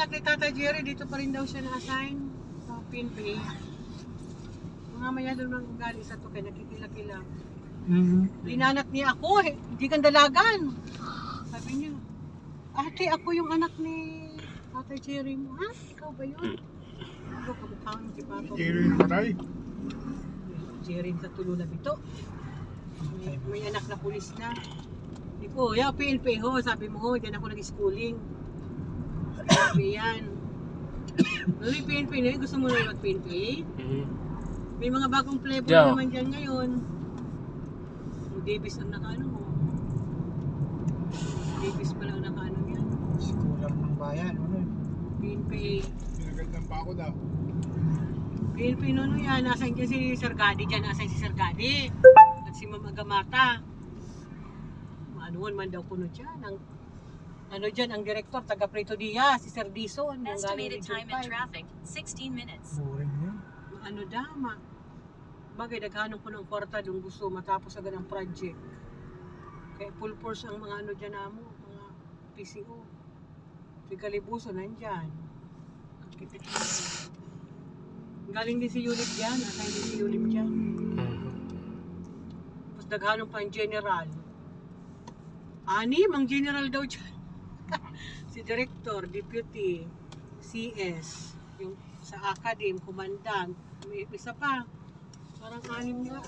anak ni Tata Jerry, dito pa rin daw siya na-assign sa PNP. Mamaya doon nang galing sa to, kaya nakikila-kila. Linanak niya ako, hindi kang dalagan. Sabi niya, ate, ako yung anak ni Tata Jerry mo. Ha? Ikaw ba yun? Ako, kamukha mo si Papa. Jerry yung patay. Jerry sa Tulula Bito. May anak na pulis na. Hindi ko, ya, PNP ho. Sabi mo ho, dyan ako nag-schooling. PNP yan. May PNP na yun. Gusto mo na mag-PNP? May mga bagong flavor naman dyan ngayon. Davis ang nakaano mo. Davis pala ang nakaano yan. Scholar ng bayan, ano? PNP. Pinagandang pa ako daw. PNP nono yan. Nasaan dyan si Sir Gadi dyan. Nasaan si Sir Gadi. At si Mama Gamata. Maanuan man daw kuno dyan. Ano dyan, ang direktor, taga Preto Diaz, si Sir Dison. Estimated time in traffic, 16 minutes. Boring yun. Ano dama. Bagay, naghanong ko ng kwarta doon gusto matapos agad ang project. Kaya full force ang mga ano dyan namo, mga PCO. Si Kalibuso nandyan. Galing din si Yulip dyan, assign din si Yulip dyan. Tapos naghanong pa ang general. Anim, ang general daw dyan. Si Director, Deputy, CS, yung sa Academ, Commandant, may isa pa. Parang anim na.